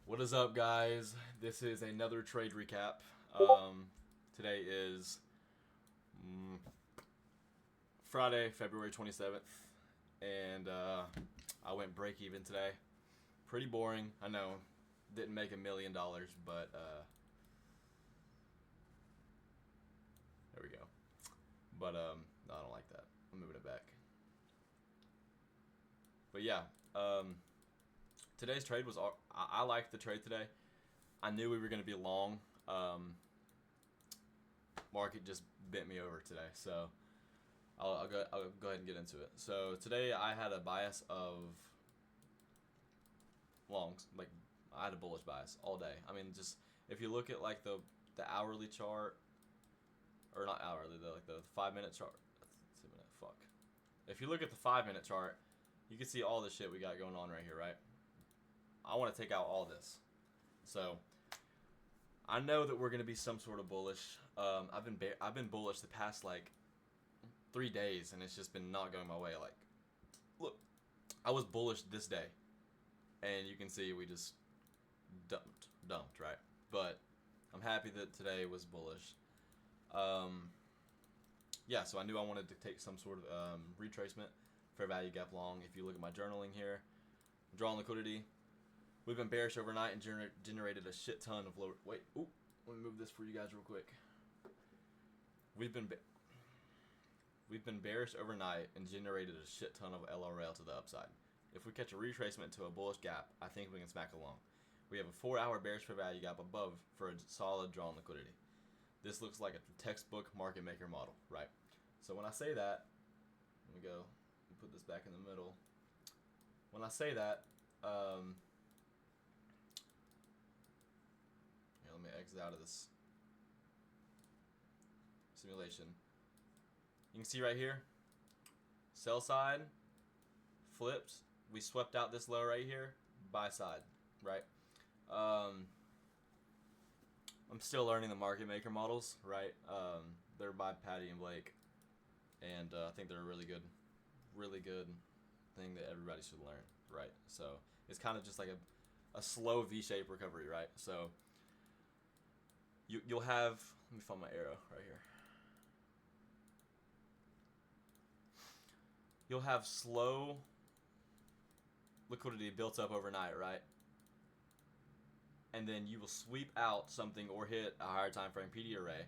What is up, guys? This is another trade recap. Today is Friday, February 27th, and I went break even today. Pretty boring, I know. Didn't make $1 million, but there we go. But no, I don't like that. I'm moving it back. But yeah, today's trade was. I liked the trade today. I knew we were going to be long. Market just bent me over today, so I'll go ahead and get into it. So today I had a bias of longs, like I had a bullish bias all day. I mean, just if you look at like the hourly chart, or not hourly, the 5 minute chart. Fuck. If you look at the 5 minute chart, you can see all the shit we got going on right here, right? I want to take out all this. So I know that we're gonna be some sort of bullish. I've been bullish the past like 3 days, and it's just been not going my way. Like, look, I was bullish this day, and you can see we just dumped, right? But I'm happy that today was bullish. Yeah, so I knew I wanted to take some sort of retracement, fair value gap long. If you look at my journaling here, drawing liquidity. We've been bearish overnight and generated a shit ton of lower. Wait, let me move this for you guys real quick. We've been bearish overnight and generated a shit ton of LRL to the upside. If we catch a retracement to a bullish gap, I think we can smack along. We have a 4-hour bearish fair value gap above for a solid drawn liquidity. This looks like a textbook market maker model, right? So when I say that, let me put this back in the middle. When I say that, let me exit out of this simulation. You can see right here, sell side, flipped. We swept out this low right here, buy side, right? I'm still learning the market maker models, right? They're by Patty and Blake, and I think they're a really good thing that everybody should learn, right? So it's kind of just like a slow V-shaped recovery, right? So you'll have, let me find my arrow right here. You'll have slow liquidity built up overnight, right? And then you will sweep out something or hit a higher time frame PD array,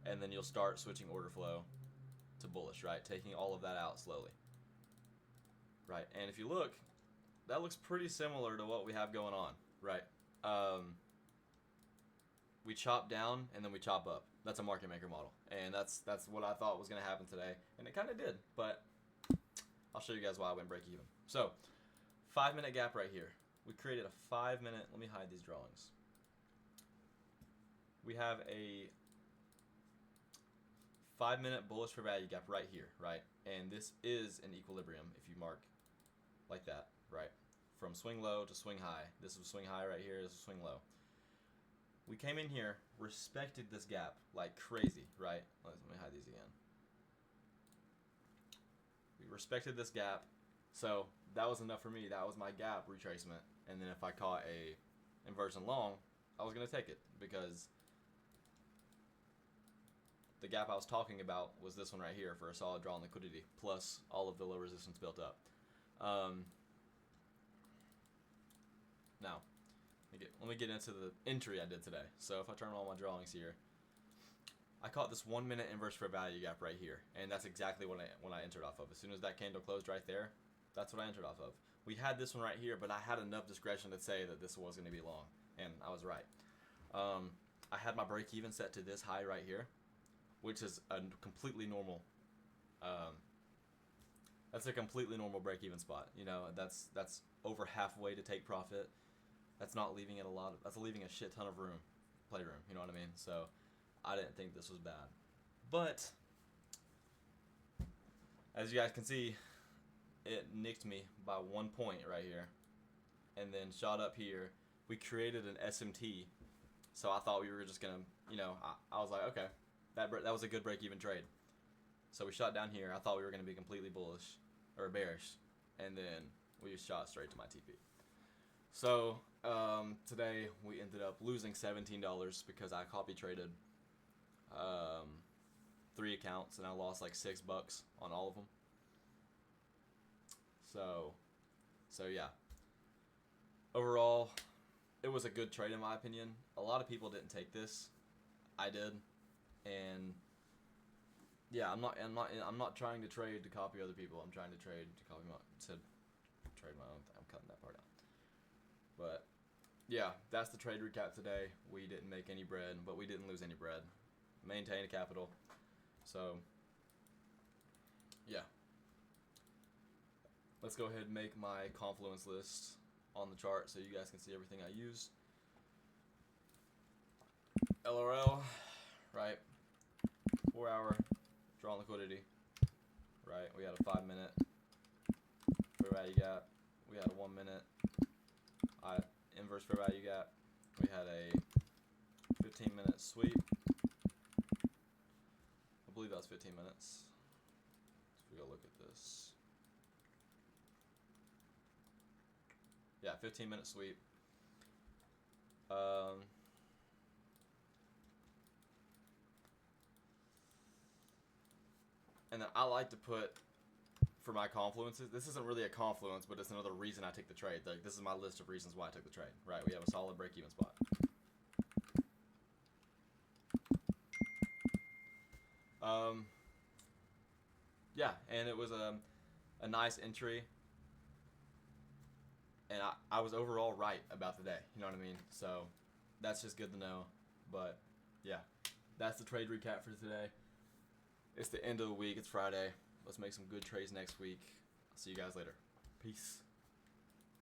and then you'll start switching order flow to bullish, right? Taking all of that out slowly, right? And if you look, that looks pretty similar to what we have going on, right? We chop down and then we chop up. That's a market maker model, and that's what I thought was going to happen today, and it kind of did. But I'll show you guys why I went break even. So 5-minute gap right here. We created a 5-minute. Let me hide these drawings. We have a 5-minute bullish for value gap right here, right? And this is an equilibrium if you mark like that, right? From swing low to swing high. This is swing high right here. This is swing low. We came in here, respected this gap like crazy, right? Let me hide these again. We respected this gap, so that was enough for me. That was my gap retracement. And then if I caught a inversion long, I was going to take it because the gap I was talking about was this one right here for a solid draw on liquidity, plus all of the low resistance built up. Now, let me get into the entry I did today. So if I turn on my drawings here, I caught this 1-minute inverse fair value gap right here, and that's exactly what I entered off of. As soon as that candle closed right there, that's what I entered off of. We had this one right here, but I had enough discretion to say that this was going to be long, and I was right. I had my break even set to this high right here, which is a completely normal. That's a completely normal break even spot. You know, that's over halfway to take profit. That's not leaving it that's leaving a shit ton of playroom. You know what I mean? So I didn't think this was bad, but as you guys can see, it nicked me by 1 point right here, and then shot up here. We created an SMT, so I thought we were just gonna, I was like, okay, that was a good break-even trade. So we shot down here. I thought we were gonna be completely bullish or bearish, and then we just shot straight to my TP. So today we ended up losing $17 because I copy traded 3 accounts and I lost like $6 on all of them. So yeah. Overall, it was a good trade in my opinion. A lot of people didn't take this. I did, and yeah, I'm not trying to trade to copy other people. I'm trying to trade to copy trade my own thing. I'm cutting that part out. But yeah, that's the trade recap today. We didn't make any bread, but we didn't lose any bread. Maintain a capital. So yeah. Let's go ahead and make my confluence list on the chart so you guys can see everything I use. LRL, right? 4 hour draw liquidity, right? We had a 5 minute fair value gap. We had a 1 minute inverse fair value gap. We had a 15-minute sweep. I believe that was 15 minutes. So we go look at this. Yeah, 15-minute sweep. And then I like to put, for my confluences, this isn't really a confluence, but it's another reason I take the trade. Like, this is my list of reasons why I took the trade, right? We have a solid break-even spot. Yeah, and it was a nice entry. And I was overall right about the day, you know what I mean? So that's just good to know. But yeah, that's the trade recap for today. It's the end of the week. It's Friday. Let's make some good trades next week. I'll see you guys later. Peace.